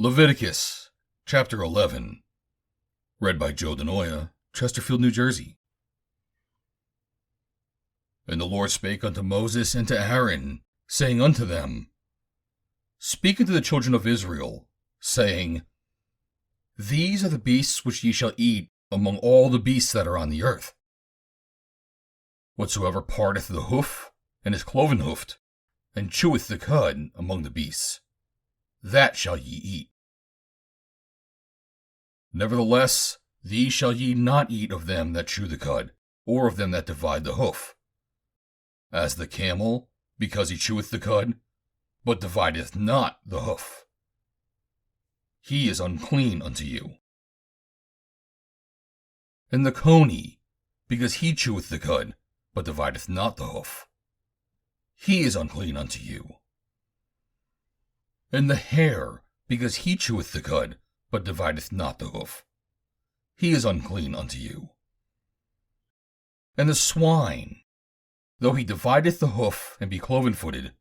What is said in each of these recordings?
Leviticus, chapter 11, read by Joe DeNoia, Chesterfield, New Jersey. And the Lord spake unto Moses and to Aaron, saying unto them, Speak unto the children of Israel, saying, These are the beasts which ye shall eat among all the beasts that are on the earth. Whatsoever parteth the hoof, and is cloven-hoofed, and cheweth the cud among the beasts, that shall ye eat. Nevertheless, these shall ye not eat of them that chew the cud, or of them that divide the hoof. As the camel, because he cheweth the cud, but divideth not the hoof. He is unclean unto you. And the coney, because he cheweth the cud, but divideth not the hoof. He is unclean unto you. And the hare, because he cheweth the cud, but divideth not the hoof. He is unclean unto you. And the swine, though he divideth the hoof and be cloven-footed,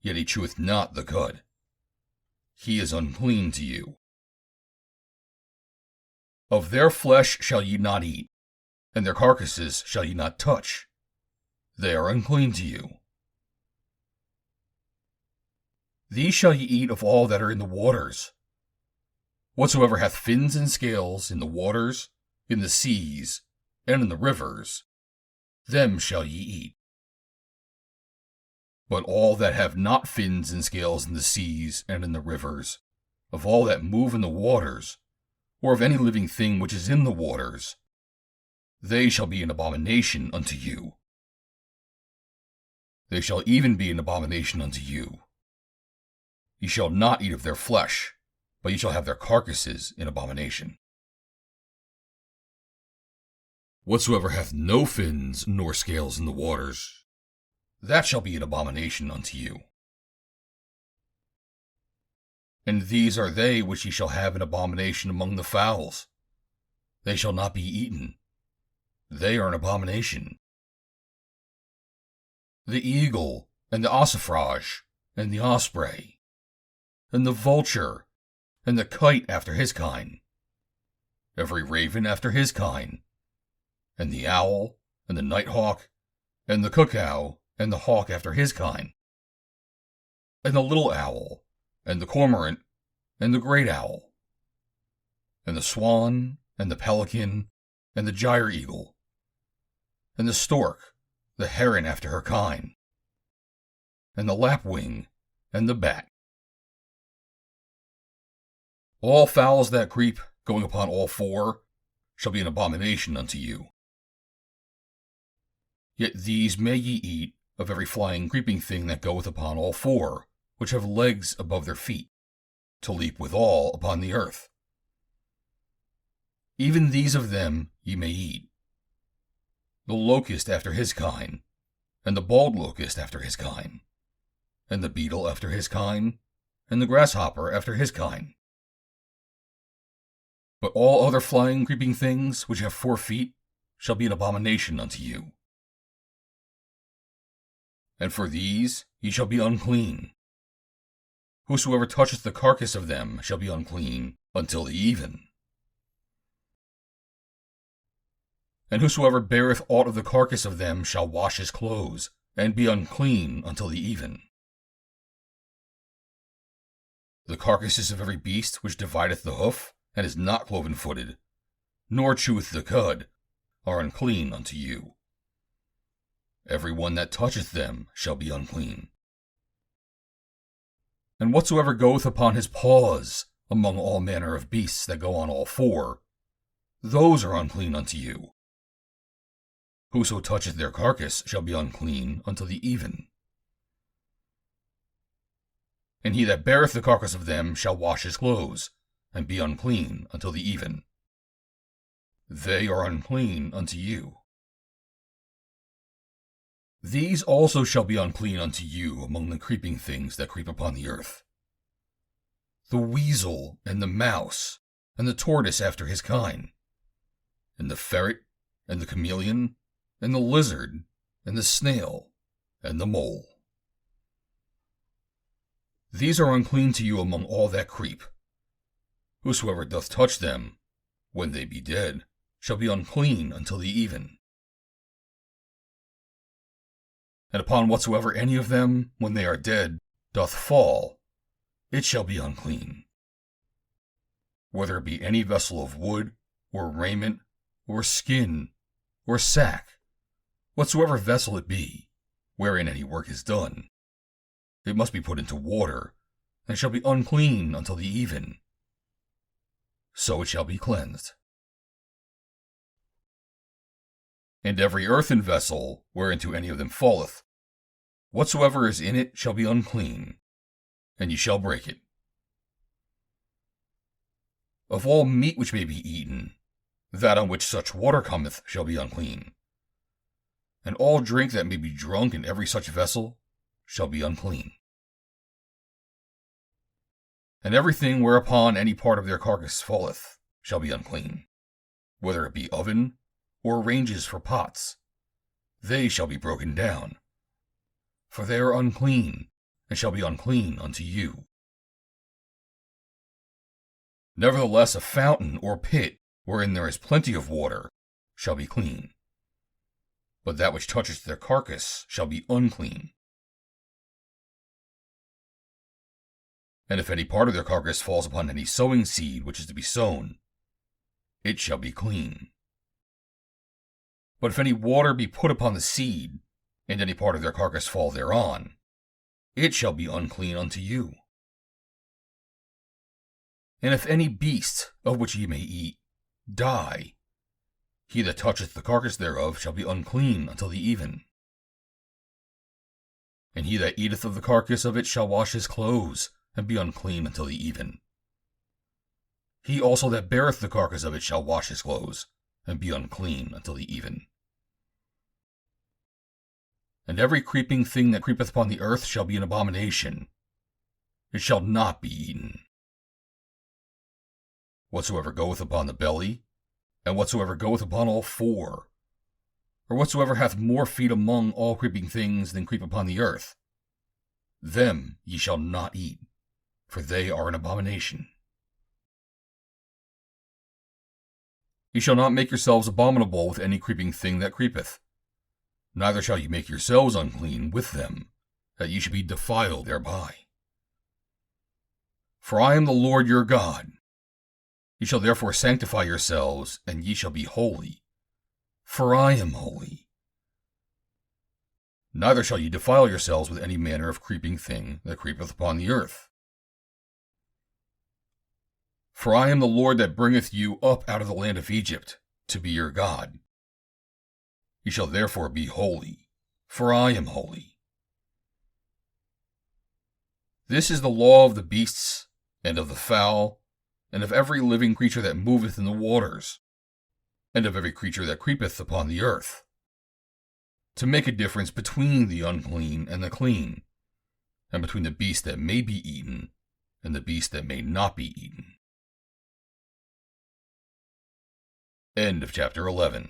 yet he cheweth not the cud. He is unclean to you. Of their flesh shall ye not eat, and their carcasses shall ye not touch. They are unclean to you. These shall ye eat of all that are in the waters. Whatsoever hath fins and scales in the waters, in the seas, and in the rivers, them shall ye eat. But all that have not fins and scales in the seas and in the rivers, of all that move in the waters, or of any living thing which is in the waters, they shall be an abomination unto you. They shall even be an abomination unto you. Ye shall not eat of their flesh, but ye shall have their carcasses in abomination. Whatsoever hath no fins nor scales in the waters, that shall be an abomination unto you. And these are they which ye shall have an abomination among the fowls. They shall not be eaten. They are an abomination. The eagle, and the ossifrage, and the osprey, and the vulture, and the kite after his kind, every raven after his kind, and the owl, and the nighthawk, and the cuckoo, and the hawk after his kind, and the little owl, and the cormorant, and the great owl, and the swan, and the pelican, and the gyre eagle, and the stork, the heron after her kind, and the lapwing, and the bat. All fowls that creep, going upon all four, shall be an abomination unto you. Yet these may ye eat of every flying creeping thing that goeth upon all four, which have legs above their feet, to leap withal upon the earth. Even these of them ye may eat. The locust after his kind, and the bald locust after his kind, and the beetle after his kind, and the grasshopper after his kind. But all other flying creeping things which have 4 feet shall be an abomination unto you. And for these ye shall be unclean. Whosoever toucheth the carcass of them shall be unclean until the even. And whosoever beareth aught of the carcass of them shall wash his clothes, and be unclean until the even. The carcasses of every beast which divideth the hoof, and is not cloven-footed, nor cheweth the cud, are unclean unto you. Every one that toucheth them shall be unclean. And whatsoever goeth upon his paws among all manner of beasts that go on all four, those are unclean unto you. Whoso toucheth their carcass shall be unclean until the even. And he that beareth the carcass of them shall wash his clothes, and be unclean until the even. They are unclean unto you. These also shall be unclean unto you among the creeping things that creep upon the earth. The weasel, and the mouse, and the tortoise after his kind, and the ferret, and the chameleon, and the lizard, and the snail, and the mole. These are unclean to you among all that creep, Whosoever doth touch them, when they be dead, shall be unclean until the even. And upon whatsoever any of them, when they are dead, doth fall, it shall be unclean. Whether it be any vessel of wood, or raiment, or skin, or sack, whatsoever vessel it be, wherein any work is done, it must be put into water, and shall be unclean until the even. So it shall be cleansed. And every earthen vessel, whereinto any of them falleth, whatsoever is in it shall be unclean, and ye shall break it. Of all meat which may be eaten, that on which such water cometh shall be unclean. And all drink that may be drunk in every such vessel shall be unclean. And everything whereupon any part of their carcass falleth shall be unclean, whether it be oven, or ranges for pots, they shall be broken down. For they are unclean, and shall be unclean unto you. Nevertheless, a fountain or pit, wherein there is plenty of water, shall be clean. But that which toucheth their carcass shall be unclean. And if any part of their carcass falls upon any sowing seed which is to be sown, it shall be clean. But if any water be put upon the seed, and any part of their carcass fall thereon, it shall be unclean unto you. And if any beast, of which ye may eat, die, he that toucheth the carcass thereof shall be unclean until the even. And he that eateth of the carcass of it shall wash his clothes, and be unclean until the even. He also that beareth the carcass of it shall wash his clothes, and be unclean until the even. And every creeping thing that creepeth upon the earth shall be an abomination. It shall not be eaten. Whatsoever goeth upon the belly, and whatsoever goeth upon all four, or whatsoever hath more feet among all creeping things than creep upon the earth, them ye shall not eat, for they are an abomination. Ye shall not make yourselves abominable with any creeping thing that creepeth, neither shall ye make yourselves unclean with them, that ye should be defiled thereby. For I am the Lord your God. Ye shall therefore sanctify yourselves, and ye shall be holy, for I am holy. Neither shall ye defile yourselves with any manner of creeping thing that creepeth upon the earth. For I am the Lord that bringeth you up out of the land of Egypt, to be your God. Ye shall therefore be holy, for I am holy. This is the law of the beasts, and of the fowl, and of every living creature that moveth in the waters, and of every creature that creepeth upon the earth, to make a difference between the unclean and the clean, and between the beast that may be eaten and the beast that may not be eaten. End of chapter 11.